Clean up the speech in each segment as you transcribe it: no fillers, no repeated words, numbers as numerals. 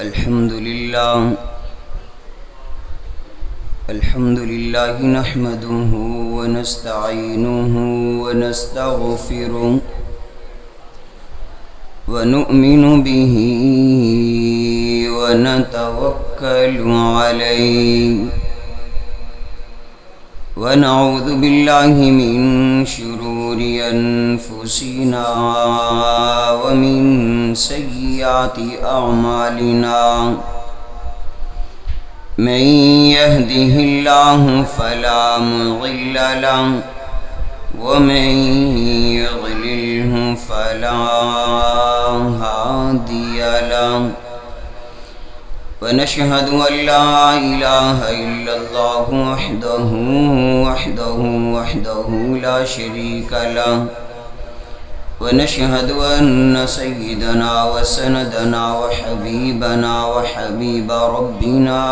الحمد لله نحمده ونستعينه ونستغفره ونؤمن به ونتوكل عليه ونعوذ بالله من شرور أنفسنا ومن سيئات أعمالنا من يهده الله فلا مضل له ومن يضلله فلا هادي له ونشهد أن لا إله إلا الله وحده لا شريك له ونشهد أن سيدنا وسندنا وحبيبنا وحبيب ربنا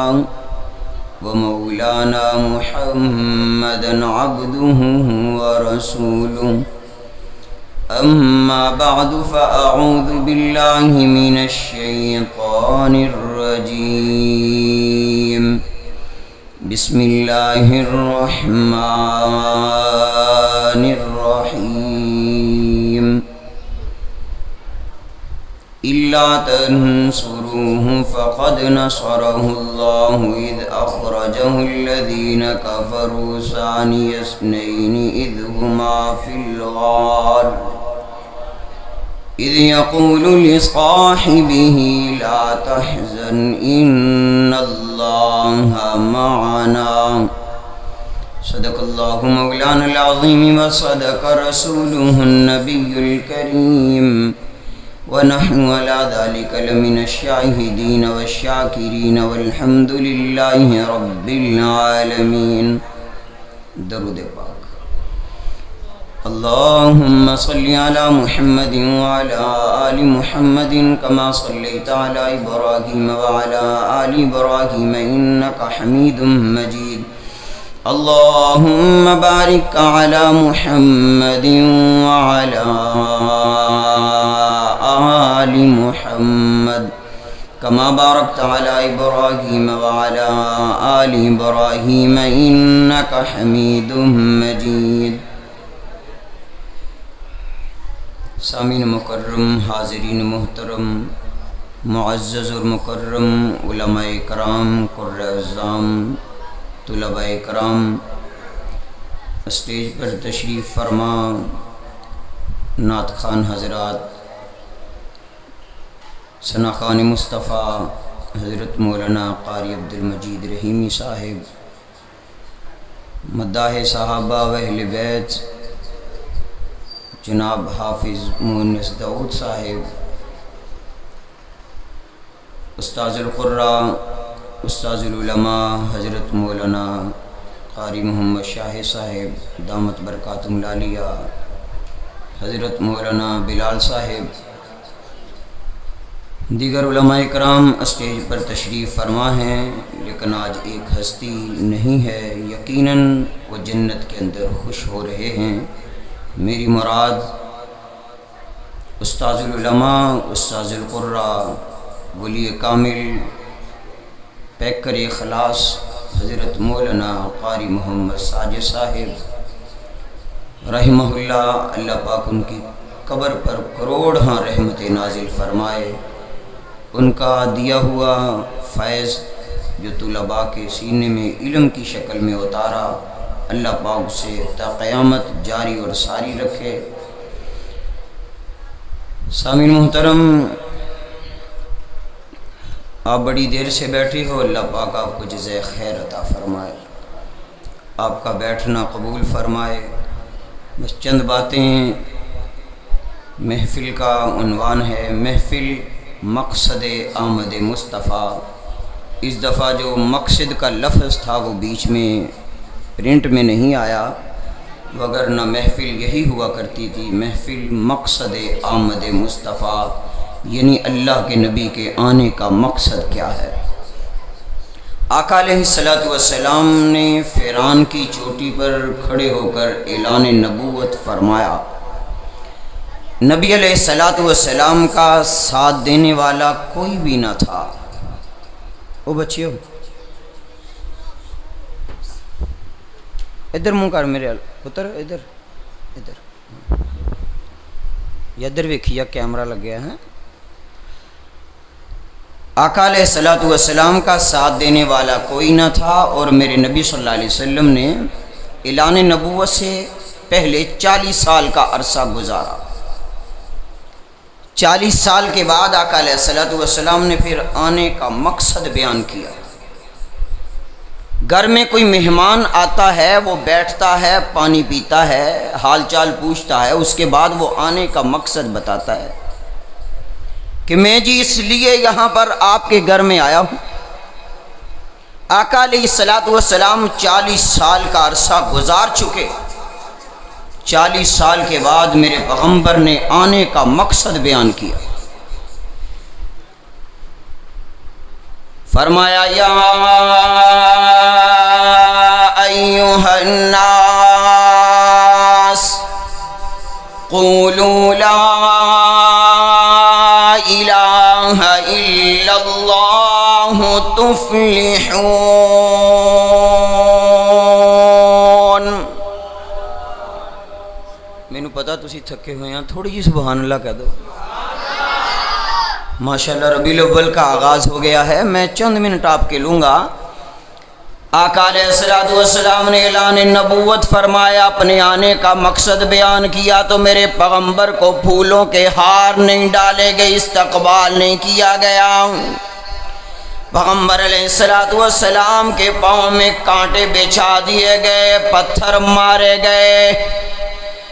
ومولانا محمدا عبده ورسوله أما بعد فأعوذ بالله من الشيطان الرجيم بسم الله الرحمن الرحيم إلا تنصروه فقد نصره الله إذ أخرجه الذين كفروا ثاني اثنين إذ هما في الغار إذ يقول لصاحبه لا تحزن إن الله معنا صدق الله مولانا العظيم وصدق رسوله النبي الكريم ونحن على ذلك لمن الشاهدين والشاكرين والحمد لله رب العالمين. درود پاک. اللهم صل على محمد وعلى آل محمد كما صليت على إبراهيم وعلى آل إبراهيم إنك حميد مجيد. اللهم بارك على محمد وعلى آل محمد كما باركت على إبراهيم وعلى آل إبراهيم إنك حميد مجيد. سامعین مکرم، حاضرین محترم، معزز اور مکرم، علماء کرام، قرۂ اعظام، طلباء کرام، اسٹیج پر تشریف فرما نعت خوان حضرات، ثنا خوان مصطفیٰ حضرت مولانا قاری عبدالمجید رحیمی صاحب، مداح صحابہ و اہل بیت جناب حافظ مونس داؤد صاحب، استاذ القراء، استاذ العلماء حضرت مولانا قاری محمد شاہ صاحب دامت برکاتہم العالیہ، حضرت مولانا بلال صاحب، دیگر علماء کرام اسٹیج پر تشریف فرما ہیں. لیکن آج ایک ہستی نہیں ہے، یقیناً وہ جنت کے اندر خوش ہو رہے ہیں. میری مراد استاذ العلماء، استاذ القراء، ولی کامل، پیکر اخلاص حضرت مولانا قاری محمد ساجد صاحب رحمہ اللہ. اللہ پاک ان کی قبر پر کروڑ رحمت نازل فرمائے. ان کا دیا ہوا فیض جو طلباء کے سینے میں علم کی شکل میں اتارا، اللہ پاک سے تا قیامت جاری اور ساری رکھے. سامعین محترم، آپ بڑی دیر سے بیٹھے ہو، اللہ پاک آپ کو جزائے خیر عطا فرمائے، آپ کا بیٹھنا قبول فرمائے. بس چند باتیں. محفل کا عنوان ہے محفل مقصد آمد مصطفیٰ. اس دفعہ جو مقصد کا لفظ تھا وہ بیچ میں پرنٹ میں نہیں آیا، وگرنہ محفل یہی ہوا کرتی تھی، محفل مقصد آمد مصطفیٰ، یعنی اللہ کے نبی کے آنے کا مقصد کیا ہے. آقا علیہ السلام نے فیران کی چوٹی پر کھڑے ہو کر اعلان نبوت فرمایا. نبی علیہ السلام کا ساتھ دینے والا کوئی بھی نہ تھا. او بچیو ادھر منہ کر میرے پتر، ادھر ادھر یا ادھر ویکھیا کیمرہ لگیا ہے۔ آقا علیہ الصلوۃ والسلام کا ساتھ دینے والا کوئی نہ تھا، اور میرے نبی صلی اللہ علیہ وسلم نے اعلان نبوت سے پہلے 40 سال کا عرصہ گزارا۔ 40 سال کے بعد آقا علیہ الصلوۃ والسلام نے پھر آنے کا مقصد بیان کیا۔ گھر میں کوئی مہمان آتا ہے، وہ بیٹھتا ہے، پانی پیتا ہے، حال چال پوچھتا ہے، اس کے بعد وہ آنے کا مقصد بتاتا ہے کہ میں جی اس لیے یہاں پر آپ کے گھر میں آیا ہوں۔ آقا علیہ الصلوۃ والسلام 40 سال کا عرصہ گزار چکے، 40 سال کے بعد میرے پیغمبر نے آنے کا مقصد بیان کیا۔ فرمایا یا ایھا الناس قولوا لا الہ الا اللہ تفلحون۔ مینوں پتا تسی تھکے ہوئے ہیں، تھوڑی جی سبحان اللہ کہہ دو۔ ماشاءاللہ ربیع الاول کا آغاز ہو گیا ہے، میں چند منٹ آپ کے لوں گا۔ آقا علیہ الصلوۃ والسلام نے اعلان نبوت فرمایا، اپنے آنے کا مقصد بیان کیا تو میرے پیغمبر کو پھولوں کے ہار نہیں ڈالے گئے، استقبال نہیں کیا گیا۔ پیغمبر علیہ الصلوۃ والسلام کے پاؤں میں کانٹے بچھا دیے گئے، پتھر مارے گئے۔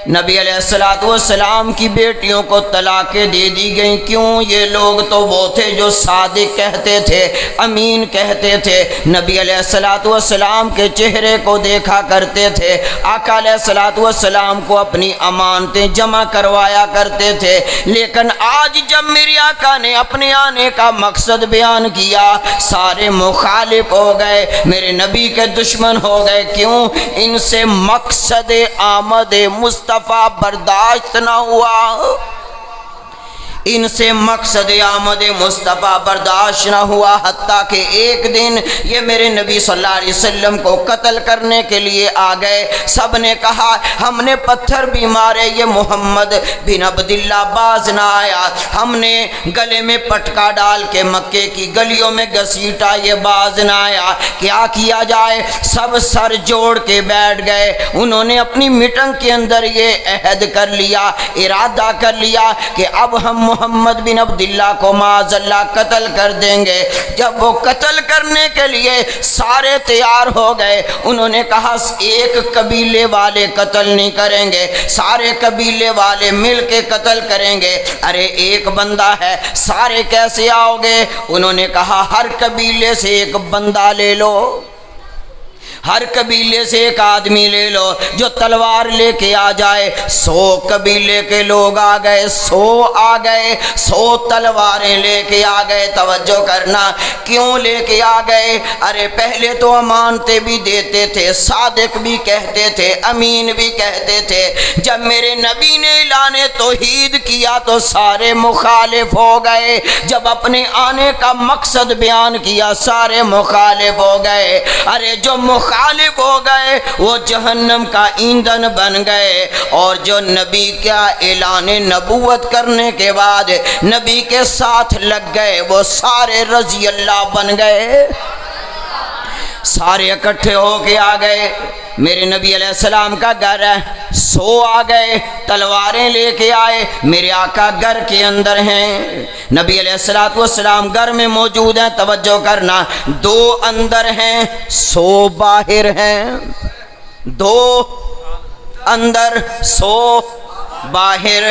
نبی علیہ الصلوۃ والسلام کی بیٹیوں کو طلاقیں دے دی گئیں۔ کیوں؟ یہ لوگ تو وہ تھے جو صادق کہتے تھے، امین کہتے تھے، نبی علیہ الصلوۃ والسلام کے چہرے کو دیکھا کرتے تھے، آقا علیہ الصلوۃ والسلام کو اپنی امانتیں جمع کروایا کرتے تھے۔ لیکن آج جب میرے آقا نے اپنے آنے کا مقصد بیان کیا، سارے مخالف ہو گئے، میرے نبی کے دشمن ہو گئے۔ کیوں؟ ان سے مقصد آمد مصطفیٰ برداشت نہ ہوا، ان سے مقصد آمد مصطفیٰ برداشت نہ ہوا، حتیٰ کہ ایک دن یہ میرے نبی صلی اللہ علیہ وسلم کو قتل کرنے کے لیے آ گئے۔ سب نے کہا ہم نے پتھر بھی مارے، یہ محمد بن عبداللہ باز نہ آیا، ہم نے گلے میں پٹکا ڈال کے مکے کی گلیوں میں گھسیٹا، یہ باز نہ آیا، کیا کیا جائے؟ سب سر جوڑ کے بیٹھ گئے۔ انہوں نے اپنی میٹنگ کے اندر یہ عہد کر لیا، ارادہ کر لیا کہ اب ہم محمد بن عبداللہ کو معاذ اللہ قتل کر دیں گے۔ جب وہ قتل کرنے کے لیے سارے تیار ہو گئے، انہوں نے کہا ایک قبیلے والے قتل نہیں کریں گے، سارے قبیلے والے مل کے قتل کریں گے۔ ارے ایک بندہ ہے، سارے کیسے آؤ گے؟ انہوں نے کہا ہر قبیلے سے ایک بندہ لے لو، ہر قبیلے سے ایک آدمی لے لو جو تلوار لے کے آ جائے۔ 100 قبیلے کے لوگ آ گئے، 100 آ گئے، 100 تلواریں لے کے آ گئے۔ توجہ کرنا، کیوں لے کے آ گئے؟ ارے پہلے تو امانتیں بھی دیتے تھے، صادق بھی کہتے تھے، امین بھی کہتے تھے۔ جب میرے نبی نے اعلان توحید کیا تو سارے مخالف ہو گئے، جب اپنے آنے کا مقصد بیان کیا سارے مخالف ہو گئے۔ ارے جو مخالف ہو گئے وہ جہنم کا ایندھن بن گئے، اور جو نبی کا اعلان نبوت کرنے کے بعد نبی کے ساتھ لگ گئے وہ سارے رضی اللہ بن گئے، سارے اکٹھے ہو کے آ گئے۔ میرے نبی علیہ السلام کا گھر ہے، 100 آ گئے، تلواریں لے کے آئے، میرے آقا گھر کے اندر ہیں، نبی علیہ الصلوۃ والسلام گھر میں موجود ہیں۔ توجہ کرنا، 2 اندر ہیں، 100 باہر ہیں، 2 اندر 100 باہر۔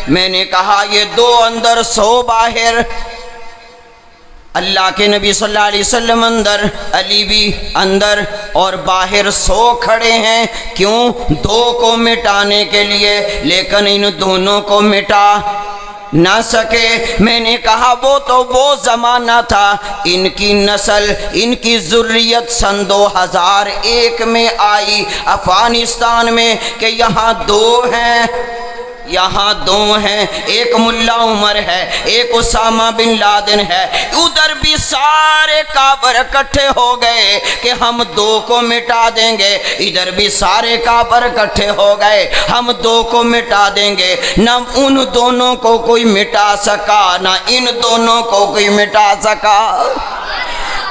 میں نے کہا یہ 2 اندر 100 باہر، اللہ کے نبی صلی اللہ علیہ وسلم اندر، علی بھی اندر، اور باہر 100 کھڑے ہیں۔ کیوں؟ 2 کو مٹانے کے لیے، لیکن ان دونوں کو مٹا نہ سکے۔ میں نے کہا وہ تو وہ زمانہ تھا، ان کی نسل، ان کی ذریت سن 2001 میں آئی افغانستان میں کہ یہاں 2 ہیں، یہاں دو ہیں، ایک ملا عمر ہے، ایک اسامہ بن لادن ہے۔ ادھر بھی سارے کافر اکٹھے ہو گئے کہ ہم دو کو مٹا دیں گے، ادھر بھی سارے کافر اکٹھے ہو گئے ہم دو کو مٹا دیں گے۔ نہ ان دونوں کو کوئی مٹا سکا، نہ ان دونوں کو کوئی مٹا سکا۔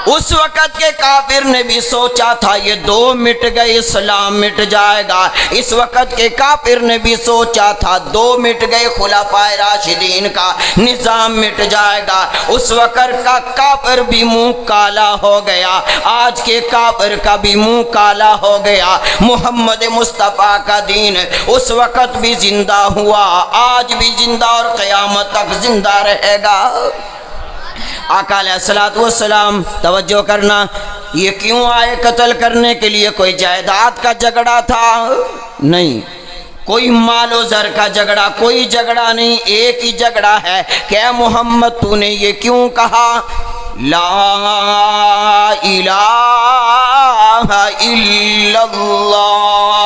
اس وقت کے کافر نے بھی سوچا تھا یہ دو مٹ گئے اسلام مٹ جائے گا، اس وقت کے کافر نے بھی سوچا تھا دو مٹ گئے خلفائے راشدین کا نظام مٹ جائے گا۔ اس وقت کا کافر بھی منہ کالا ہو گیا، آج کے کافر کا بھی منہ کالا ہو گیا۔ محمد مصطفیٰ کا دین اس وقت بھی زندہ ہوا، آج بھی زندہ اور قیامت تک زندہ رہے گا۔ آقا علیہ السلام، توجہ کرنا، یہ کیوں آئے قتل کرنے کے لیے؟ کوئی جائیداد کا جھگڑا تھا؟ نہیں، کوئی مال و زر کا جھگڑا، کوئی جھگڑا نہیں، ایک ہی جھگڑا ہے کہ اے محمد تو نے یہ کیوں کہا لا الہ الا اللہ؟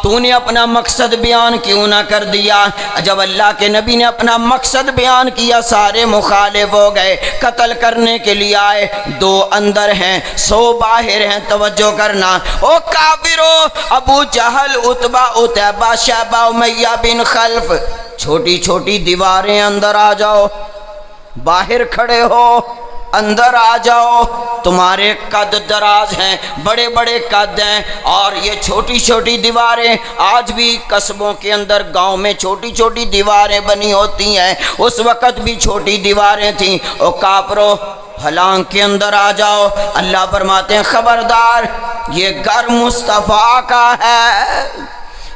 تو نے اپنا مقصد بیان کیوں نہ کر دیا؟ جب اللہ کے نبی نے اپنا مقصد بیان کیا سارے مخالف ہو گئے، قتل کرنے کے لیے آئے، دو اندر ہیں 100 باہر ہیں۔ توجہ کرنا، او کافرو، ابو جہل، عتبہ، عتیبہ، شیبہ، امیہ بن خلف، چھوٹی چھوٹی دیواریں، اندر آ جاؤ، باہر کھڑے ہو، اندر آ جاؤ، تمہارے قد دراز ہیں، بڑے بڑے قد ہیں، اور یہ چھوٹی چھوٹی دیواریں آج بھی قصبوں کے اندر، گاؤں میں چھوٹی چھوٹی دیواریں بنی ہوتی ہیں، اس وقت بھی چھوٹی دیواریں تھیں۔ او کافرو، پھلانگ کے اندر آ جاؤ۔ اللہ فرماتے ہیں خبردار، یہ گھر مصطفیٰ کا ہے،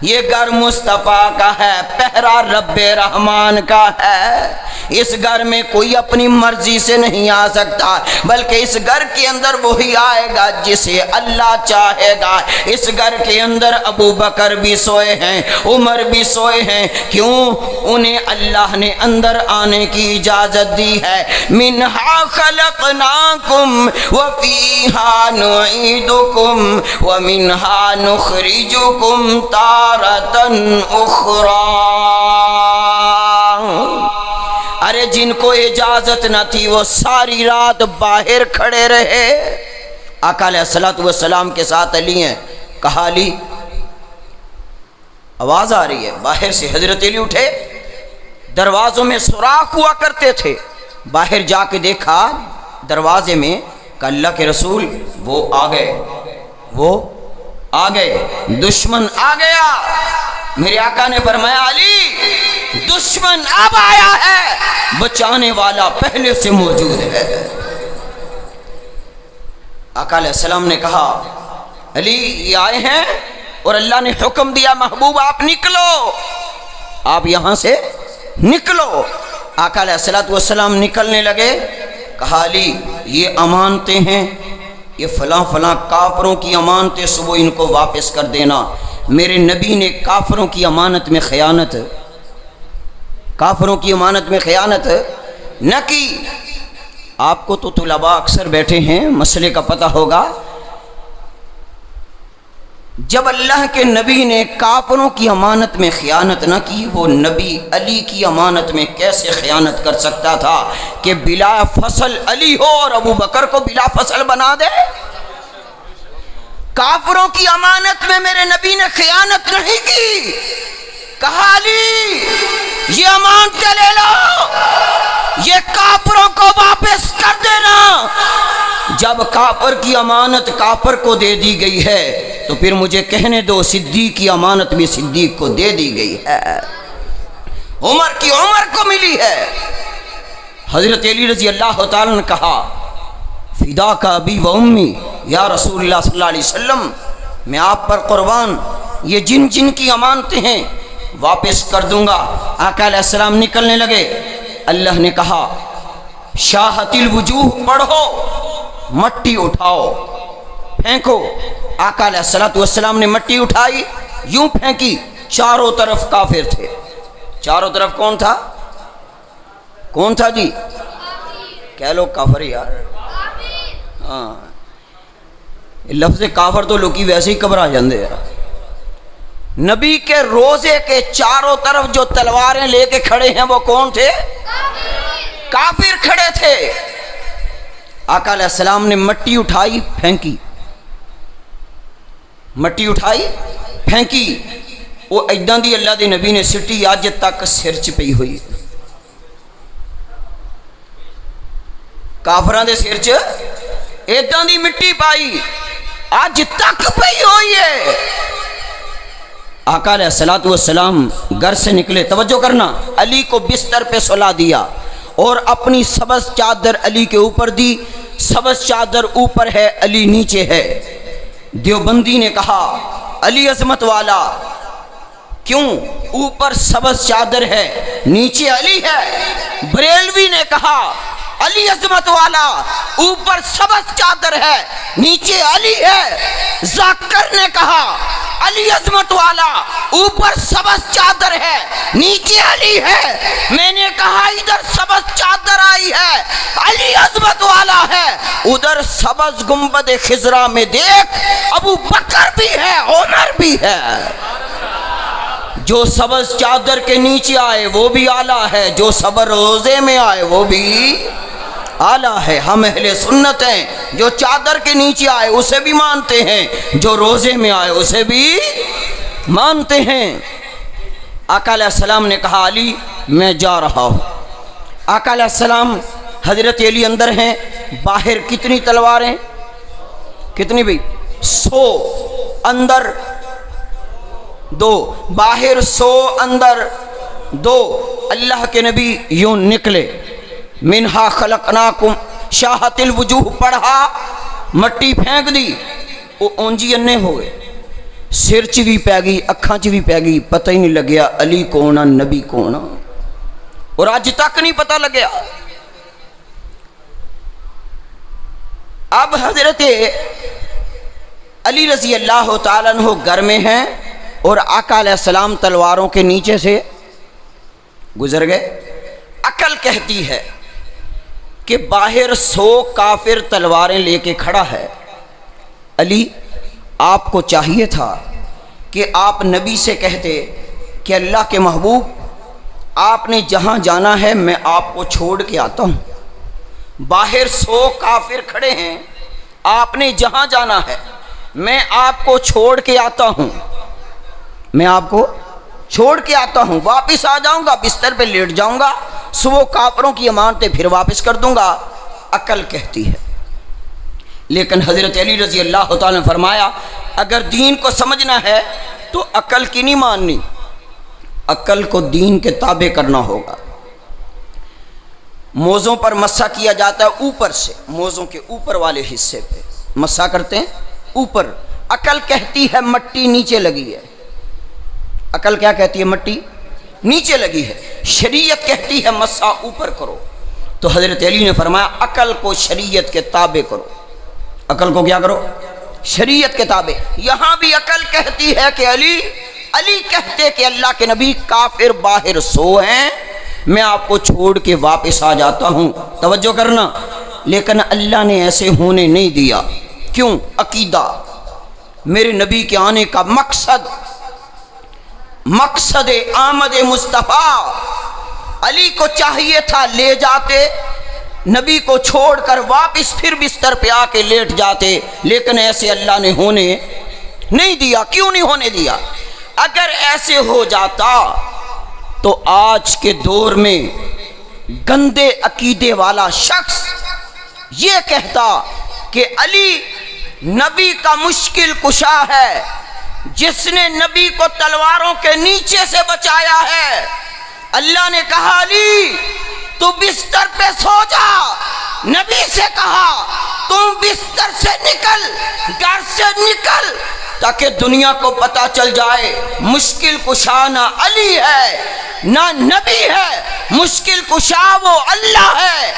یہ گھر مصطفیٰ کا ہے، پہرا رب رحمان کا ہے۔ اس گھر میں کوئی اپنی مرضی سے نہیں آ سکتا، بلکہ اس گھر کے اندر وہی آئے گا جسے اللہ چاہے گا۔ اس گھر کے اندر ابو بکر بھی سوئے ہیں، عمر بھی سوئے ہیں، کیوں؟ انہیں اللہ نے اندر آنے کی اجازت دی ہے۔ منہا خلقناکم وفیہا نعیدکم ومنہا نخرجکم تارةً اخری۔ ارے جن کو اجازت نہ تھی وہ ساری رات باہر کھڑے رہے۔ آقا علیہ السلام کے ساتھ علی ہیں، کہا علی، آواز آ رہی ہے۔ باہر سے حضرت علی اٹھے، دروازوں میں سوراخ ہوا کرتے تھے، باہر جا کے دیکھا دروازے میں کہ اللہ کے رسول وہ آ گئے، وہ آ گئے، دشمن آ گیا۔ میرے آقا نے فرمایا علی، دشمن اب آیا ہے، بچانے والا پہلے سے موجود ہے۔ آقا علیہ السلام نے کہا علی یہ آئے ہیں اور اللہ نے حکم دیا محبوب آپ نکلو، آپ یہاں سے نکلو۔ آقا علیہ السلام نکلنے لگے، کہا علی یہ امانتیں ہیں، یہ فلاں فلاں کافروں کی امانتیں، صبح ان کو واپس کر دینا۔ میرے نبی نے کافروں کی امانت میں خیانت، کافروں کی امانت میں خیانت نہ کی۔ آپ کو تو طلباء اکثر بیٹھے ہیں، مسئلے کا پتہ ہوگا، جب اللہ کے نبی نے کافروں کی امانت میں خیانت نہ کی، وہ نبی علی کی امانت میں کیسے خیانت کر سکتا تھا کہ بلا فصل علی ہو اور ابو بکر کو بلا فصل بنا دے؟ کافروں کی امانت میں میرے نبی نے خیانت نہیں کی۔ کہا علی یہ امانتیں لے لو، یہ کافروں کو واپس کر دینا۔ جب کافر کی امانت کافر کو دے دی گئی ہے تو پھر مجھے کہنے دو صدیق کی امانت بھی صدیق کو دے دی گئی ہے، عمر کی عمر کو ملی ہے۔ حضرت علی رضی اللہ تعالیٰ نے کہا فداک ابی و امی یا رسول اللہ صلی اللہ علیہ وسلم، میں آپ پر قربان، یہ جن جن کی امانتیں ہیں واپس کر دوں گا۔ آقا علیہ السلام نکلنے لگے، اللہ نے کہا شاہت الوجوہ پڑھو، مٹی اٹھاؤ پھینکو۔ آقا علیہ السلام نے مٹی اٹھائی، یوں پھینکی، چاروں طرف کافر تھے۔ چاروں طرف کون تھا؟ کون تھا جی؟ کہہ لو کافر یار۔ ہاں لفظ کافر تو لوکی ویسے ہی گھبرا جاندے ہیں۔ نبی کے روزے کے چاروں طرف جو تلواریں لے کے کھڑے ہیں وہ کون تھے؟ کافر کھڑے تھے۔ آقا علیہ السلام نے مٹی اٹھائی پھینکی، مٹی اٹھائی پھینکی، وہ ایداں دی اللہ دے نبی نے سٹی اج تک سر چ پئی ہوئی، کافراں دے سر چ ایداں دی مٹی پائی اج تک پئی ہوئی ہے۔ آقا علیہ السلام گھر سے نکلے، توجہ کرنا، علی کو بستر پہ سلا دیا اور اپنی سبز چادر علی کے اوپر دی، سبز چادر اوپر ہے، علی نیچے ہے۔ دیوبندی نے کہا علی عظمت والا، کیوں؟ اوپر سبز چادر ہے نیچے علی ہے۔ بریلوی نے کہا علی عظمت والا، اوپر سبز چادر ہے نیچے علی ہے۔ ذاکر نے کہا علی عظمت والا، اوپر سبز چادر ہے نیچے علی ہے۔ میں نے کہا ادھر سبز چادر آئی ہے، علی عظمت والا ہے، ادھر سبز گنبد خضرا میں دیکھ ابو بکر بھی ہے، عمر بھی ہے۔ جو سبز چادر کے نیچے آئے وہ بھی اعلیٰ ہے، جو سبز روزے میں آئے وہ بھی اعلیٰ ہے۔ ہم اہل سنت ہیں، جو چادر کے نیچے آئے اسے بھی مانتے ہیں، جو روزے میں آئے اسے بھی مانتے ہیں۔ آقا علیہ السلام نے کہا علی میں جا رہا ہوں۔ آقا علیہ السلام حضرت علی اندر ہیں، باہر کتنی تلواریں؟ کتنی بھی؟ 100، اندر 2، باہر 100 اندر 2۔ اللہ کے نبی یوں نکلے، منہا خلقناکم، شاہت الوجوہ پڑھا، مٹی پھینک دی، وہ اونجی انے ہوئے، سر چ بھی پہ گئی، اکھاں چ بھی پہ گئی، پتہ ہی نہیں لگیا علی کونا نبی کونا، اور آج تک نہیں پتہ لگیا۔ اب حضرت علی رضی اللہ تعالیٰ عنہ گھر میں ہیں اور آقا علیہ السلام تلواروں کے نیچے سے گزر گئے۔ عقل کہتی ہے کہ باہر 100 کافر تلواریں لے کے کھڑا ہے، علی آپ کو چاہیے تھا کہ آپ نبی سے کہتے کہ اللہ کے محبوب آپ نے جہاں جانا ہے میں آپ کو چھوڑ کے آتا ہوں، باہر 100 کافر کھڑے ہیں، آپ نے جہاں جانا ہے میں آپ کو چھوڑ کے آتا ہوں، میں آپ کو چھوڑ کے آتا ہوں، واپس آ جاؤں گا، بستر پہ لیٹ جاؤں گا، صبح کافروں کی امانتیں پھر واپس کر دوں گا۔ عقل کہتی ہے، لیکن حضرت علی رضی اللہ تعالیٰ نے فرمایا اگر دین کو سمجھنا ہے تو عقل کی نہیں ماننی، عقل کو دین کے تابع کرنا ہوگا۔ موزوں پر مسح کیا جاتا ہے اوپر سے، موزوں کے اوپر والے حصے پہ مسح کرتے ہیں اوپر، عقل کہتی ہے مٹی نیچے لگی ہے، عقل کیا کہتی ہے؟ مٹی نیچے لگی ہے۔ شریعت کہتی ہے مسح اوپر کرو، تو حضرت علی نے فرمایا عقل کو شریعت کے تابع کرو، عقل کو کیا کرو؟ شریعت کے تابع۔ یہاں بھی عقل کہتی ہے کہ علی کہتے کہ اللہ کے نبی کافر باہر 100 ہیں، میں آپ کو چھوڑ کے واپس آ جاتا ہوں، توجہ کرنا، لیکن اللہ نے ایسے ہونے نہیں دیا۔ کیوں؟ عقیدہ، میرے نبی کے آنے کا مقصد آمد مصطفیٰ، علی کو چاہیے تھا لے جاتے، نبی کو چھوڑ کر واپس پھر بستر پہ آ کے لیٹ جاتے، لیکن ایسے اللہ نے ہونے نہیں دیا۔ کیوں نہیں ہونے دیا؟ اگر ایسے ہو جاتا تو آج کے دور میں گندے عقیدے والا شخص یہ کہتا کہ علی نبی کا مشکل کشا ہے، جس نے نبی کو تلواروں کے نیچے سے بچایا ہے۔ اللہ نے کہا علی تو بستر پہ سو جا، نبی سے کہا تم بستر سے نکل، گھر سے نکل، تاکہ دنیا کو پتا چل جائے مشکل کشا نہ علی ہے نہ نبی ہے، مشکل کشا وہ اللہ ہے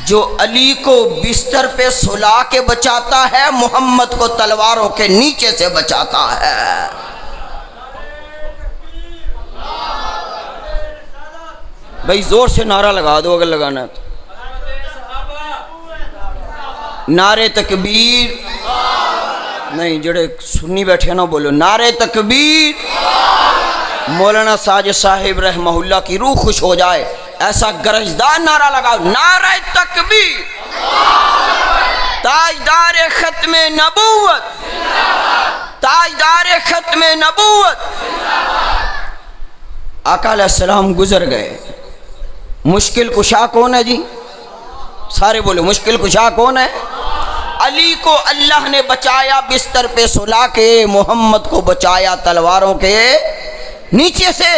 جو علی کو بستر پہ سلا کے بچاتا ہے، محمد کو تلواروں کے نیچے سے بچاتا ہے۔ بھائی زور سے نعرہ لگا دو اگر لگانا ہے تو۔ نعرے تکبیر، نہیں جڑے سنی بیٹھے نا بولو نعرہ تکبیر۔ مولانا ساجد صاحب رحمہ اللہ کی روح خوش ہو جائے، ایسا گرجدار نعرہ لگاؤ، نعرہ تکبیر۔ تاجدار ختم نبوت، تاجدار ختم نبوت۔ آقا علیہ السلام گزر گئے، مشکل کشا کون ہے جی؟ سارے بولو مشکل کشا کون ہے؟ علی کو اللہ نے بچایا بستر پہ سلا کے، محمد کو بچایا تلواروں کے نیچے سے۔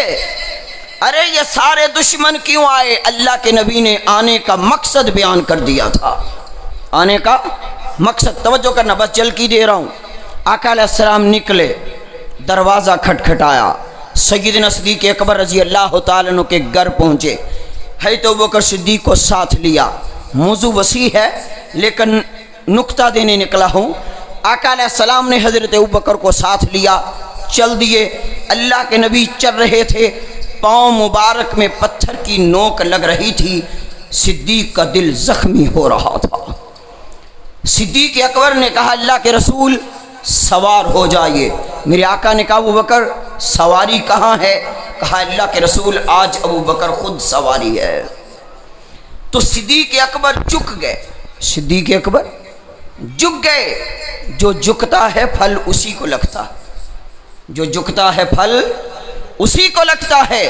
ارے یہ سارے دشمن کیوں آئے؟ اللہ کے نبی نے آنے کا مقصد بیان کر دیا تھا، آنے کا مقصد۔ توجہ کرنا، بس جلکی دے رہا ہوں۔ آقا علیہ السلام نکلے، دروازہ کھٹکھٹایا، سیدنا صدیق اکبر رضی اللہ تعالیٰ عنہ کے گھر پہنچے، حضرت ابوبکر صدیق کو ساتھ لیا۔ موضوع وسیع ہے لیکن نقطہ دینے نکلا ہوں۔ آقا علیہ السلام نے حضرت ابوبکر کو ساتھ لیا، چل دیے۔ اللہ کے نبی چل رہے تھے، پاؤں مبارک میں پتھر کی نوک لگ رہی تھی، صدیق کا دل زخمی ہو رہا تھا۔ صدیق اکبر نے کہا اللہ کے رسول سوار ہو جائیے۔ میرے آقا نے کہا ابوبکر سواری کہاں ہے؟ کہا اللہ کے رسول آج ابوبکر خود سواری ہے۔ تو صدیق اکبر جھک گئے، صدیق اکبر جھک گئے۔ جو جھکتا ہے پھل اسی کو لگتا ہے، جو جھکتا ہے پھل اسی کو لگتا ہے۔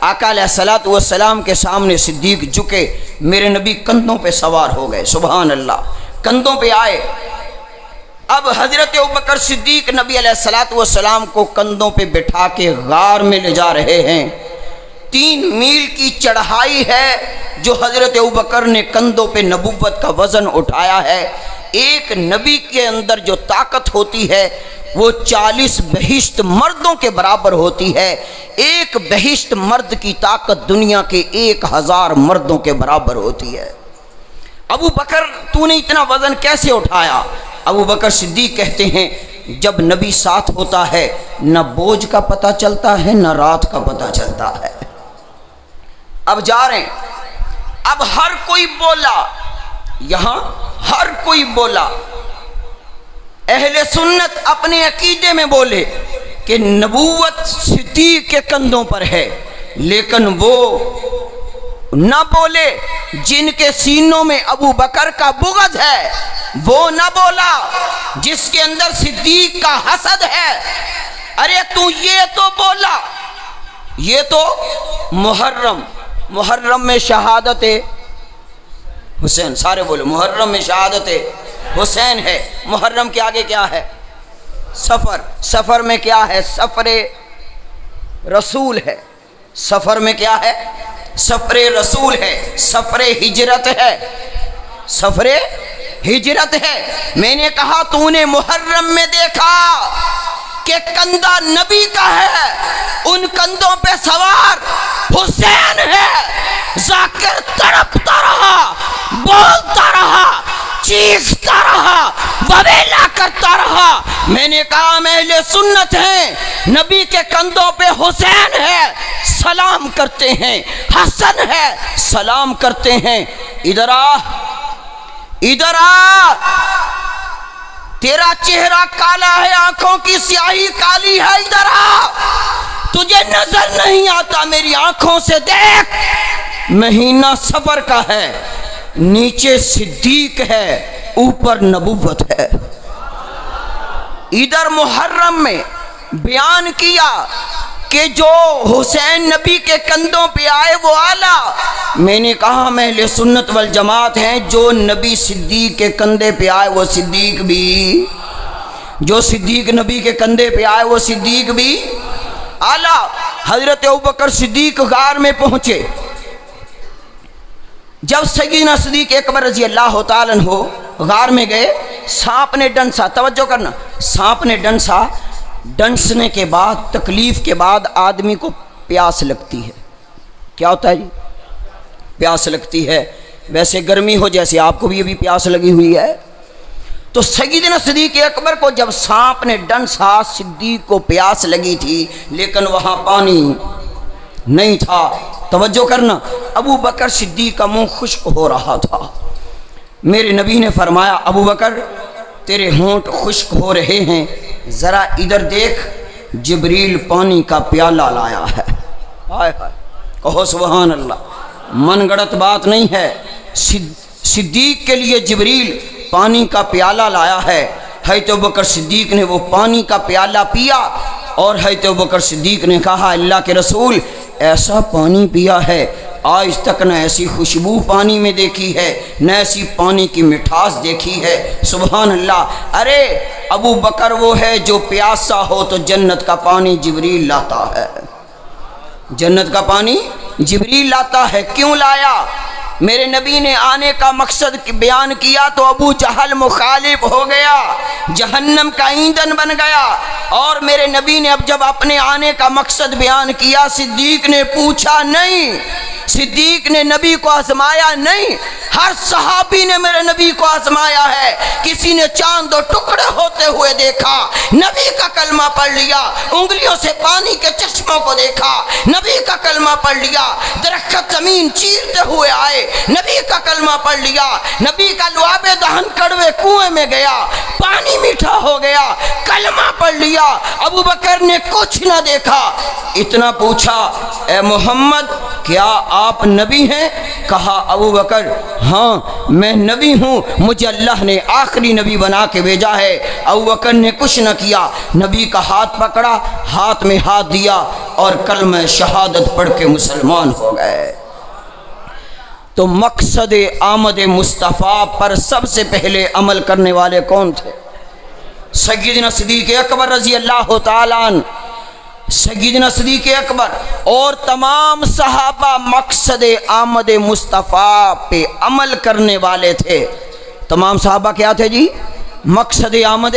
آقا علیہ الصلوۃ والسلام کے سامنے صدیق جھکے، میرے نبی کندھوں پہ سوار ہو گئے، سبحان اللہ، کندھوں پہ آئے۔ اب حضرت ابوبکر صدیق نبی علیہ الصلوۃ والسلام کو کندھوں پہ بٹھا کے غار میں لے جا رہے ہیں۔ 3 میل کی چڑھائی ہے جو حضرت ابوبکر نے کندھوں پہ نبوت کا وزن اٹھایا ہے۔ ایک نبی کے اندر جو طاقت ہوتی ہے وہ 40 بہشت مردوں کے برابر ہوتی ہے۔ ایک بہشت مرد کی طاقت دنیا کے 1000 مردوں کے برابر ہوتی ہے۔ ابو بکر تو نے اتنا وزن کیسے اٹھایا؟ ابو بکر صدیق کہتے ہیں جب نبی ساتھ ہوتا ہے نہ بوجھ کا پتہ چلتا ہے نہ رات کا پتہ چلتا ہے۔ اب جا رہے ہیں، اب ہر کوئی بولا، یہاں ہر کوئی بولا، اہل سنت اپنے عقیدے میں بولے کہ نبوت صدیق کے کندھوں پر ہے، لیکن وہ نہ بولے جن کے سینوں میں ابو بکر کا بغض ہے، وہ نہ بولا جس کے اندر صدیق کا حسد ہے۔ ارے تو یہ تو بولا، یہ تو محرم میں شہادت حسین، سارے بولو محرم میں شہادت حسین ہے۔ محرم کے آگے کیا ہے؟ سفر۔ سفر میں کیا ہے؟ سفر رسول ہے۔ سفر میں کیا ہے؟ سفر رسول ہے، سفر ہجرت ہے، سفر ہجرت ہے۔ میں نے کہا تو نے محرم میں دیکھا کہ کندھا نبی کا ہے، ان کندھوں پہ سوار حسین ہے۔ ذاکر تڑپتا رہا، بولتا رہا، چیختا رہا، وویلا کرتا رہا۔ میں نے کہا ہم اہل سنت ہیں، نبی کے کندھوں پہ حسین ہے، سلام کرتے ہیں، حسن ہے، سلام کرتے ہیں۔ ادھر آ، ادھر آ، تیرا چہرہ کالا ہے، آنکھوں کی سیاہی کالی ہے، ادھر آ، تجھے نظر نہیں آتا، میری آنکھوں سے دیکھ۔ مہینہ صبر کا ہے، نیچے صدیق ہے، اوپر نبوت ہے۔ ادھر محرم میں بیان کیا کہ جو حسین نبی کے کندھوں پہ آئے وہ اعلیٰ۔ میں نے کہا ہم اہل سنت والجماعت ہیں، جو نبی صدیق کے کندھے پہ آئے وہ صدیق بھی، جو صدیق نبی کے کندھے پہ آئے وہ صدیق بھی اعلیٰ۔ حضرت ابوبکر صدیق غار میں پہنچے۔ جب سیدنا صدیق اکبر رضی اللہ تعالیٰ عنہ غار میں گئے، سانپ نے ڈنسا، توجہ کرنا، سانپ نے ڈنسا۔ ڈنسنے کے بعد، تکلیف کے بعد آدمی کو پیاس لگتی ہے۔ کیا ہوتا ہے جی؟ پیاس لگتی ہے۔ ویسے گرمی ہو جیسے آپ کو بھی ابھی پیاس لگی ہوئی ہے۔ تو سیدنا صدیق اکبر کو جب سانپ نے ڈنسا، صدیق کو پیاس لگی تھی لیکن وہاں پانی نہیں تھا۔ توجہ کرنا، ابو بکر صدیق کا منہ خشک ہو رہا تھا۔ میرے نبی نے فرمایا ابو بکر تیرے ہونٹ خشک ہو رہے ہیں، ذرا ادھر دیکھ، جبریل پانی کا پیالہ لایا ہے۔ ہائے ہائے، کہو سبحان اللہ۔ من گڑت بات نہیں ہے، صدیق کے لیے جبریل پانی کا پیالہ لایا ہے۔ حضرت ابوبکر صدیق نے وہ پانی کا پیالہ پیا اور حضرت ابوبکر صدیق نے کہا اللہ کے رسول ایسا پانی پیا ہے آج تک نہ ایسی خوشبو پانی میں دیکھی ہے، نہ ایسی پانی کی مٹھاس دیکھی ہے۔ سبحان اللہ۔ ارے ابو بکر وہ ہے جو پیاسا ہو تو جنت کا پانی جبریل لاتا ہے، جنت کا پانی جبریل لاتا ہے۔ کیوں لایا؟ میرے نبی نے آنے کا مقصد بیان کیا تو ابو جہل مخالف ہو گیا، جہنم کا ایندھن بن گیا۔ اور میرے نبی نے اب جب اپنے آنے کا مقصد بیان کیا، صدیق نے پوچھا نہیں، صدیق نے نبی کو آزمایا نہیں۔ ہر صحابی نے میرے نبی کو آزمایا ہے۔ کسی نے چاند و ٹکڑے ہوتے ہوئے دیکھا، نبی کا کلمہ پڑھ لیا، انگلیوں سے پانی کے چشموں کو دیکھا، نبی کا کلمہ پڑھ لیا، درخت زمین چیرتے ہوئے آئے، نبی کا کلمہ پڑھ لیا، نبی کا لعاب دہن کڑوے کنویں میں گیا، پانی میٹھا ہو گیا، کلمہ پڑھ لیا۔ ابو بکر نے کچھ نہ دیکھا، اتنا پوچھا اے محمد کیا آپ نبی ہیں؟ کہا ابو بکر ہاں میں نبی ہوں، مجھے اللہ نے آخری نبی بنا کے بھیجا ہے۔ ابو بکر نے کچھ نہ کیا، نبی کا ہاتھ پکڑا، ہاتھ میں ہاتھ دیا اور کلمہ شہادت پڑھ کے مسلمان ہو گئے۔ تو مقصد آمد مصطفیٰ پر سب سے پہلے عمل کرنے والے کون تھے؟ سیدنا صدیق اکبر رضی اللہ تعالیٰ عنہ، سیدنا صدیق اکبر اور تمام صحابہ مقصد آمد مصطفیٰ پہ عمل کرنے والے تھے۔ تمام صحابہ کیا تھے جی؟ مقصد آمد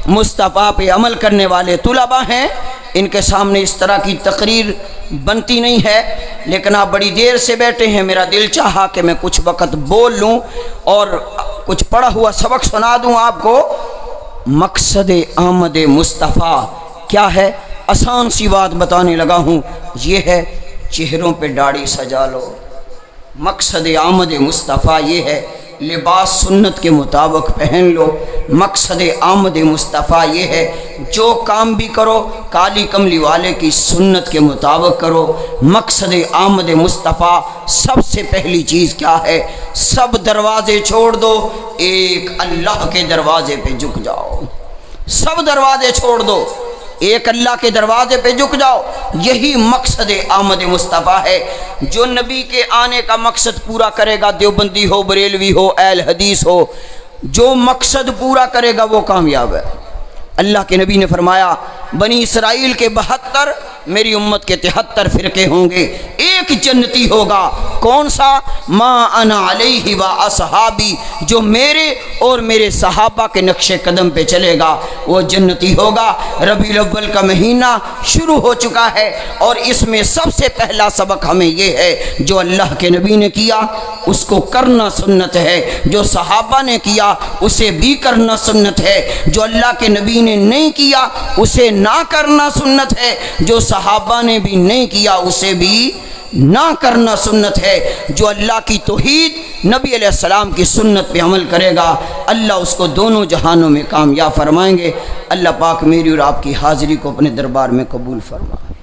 مصطفیٰ پہ عمل کرنے والے۔ طلباء ہیں، ان کے سامنے اس طرح کی تقریر بنتی نہیں ہے، لیکن آپ بڑی دیر سے بیٹھے ہیں، میرا دل چاہا کہ میں کچھ وقت بول لوں اور کچھ پڑھا ہوا سبق سنا دوں آپ کو۔ مقصد آمد مصطفیٰ کیا ہے؟ آسان سی بات بتانے لگا ہوں، یہ ہے چہروں پہ داڑھی سجا لو۔ مقصد آمد مصطفیٰ یہ ہے لباس سنت کے مطابق پہن لو۔ مقصد آمد مصطفیٰ یہ ہے جو کام بھی کرو کالی کملی والے کی سنت کے مطابق کرو۔ مقصد آمد مصطفیٰ سب سے پہلی چیز کیا ہے؟ سب دروازے چھوڑ دو، ایک اللہ کے دروازے پہ جھک جاؤ۔ سب دروازے چھوڑ دو، ایک اللہ کے دروازے پہ جھک جاؤ۔ یہی مقصد آمد مصطفیٰ ہے۔ جو نبی کے آنے کا مقصد پورا کرے گا، دیوبندی ہو، بریلوی ہو، اہل حدیث ہو، جو مقصد پورا کرے گا وہ کامیاب ہے۔ اللہ کے نبی نے فرمایا بنی اسرائیل کے 72 میری امت کے 73 فرقے ہوں گے، ایک جنتی ہوگا۔ کون سا؟ ما انا علیہ و اصحابی، جو میرے اور میرے صحابہ کے نقش قدم پہ چلے گا وہ جنتی ہوگا۔ ربیع الاول کا مہینہ شروع ہو چکا ہے اور اس میں سب سے پہلا سبق ہمیں یہ ہے جو اللہ کے نبی نے کیا اس کو کرنا سنت ہے، جو صحابہ نے کیا اسے بھی کرنا سنت ہے، جو اللہ کے نبی نے نہیں کیا اسے نہ کرنا سنت ہے، جو صحابہ نے بھی نہیں کیا اسے بھی نہ کرنا سنت ہے۔ جو اللہ کی توحید نبی علیہ السلام کی سنت پہ عمل کرے گا اللہ اس کو دونوں جہانوں میں کامیاب فرمائیں گے۔ اللہ پاک میری اور آپ کی حاضری کو اپنے دربار میں قبول فرمائے۔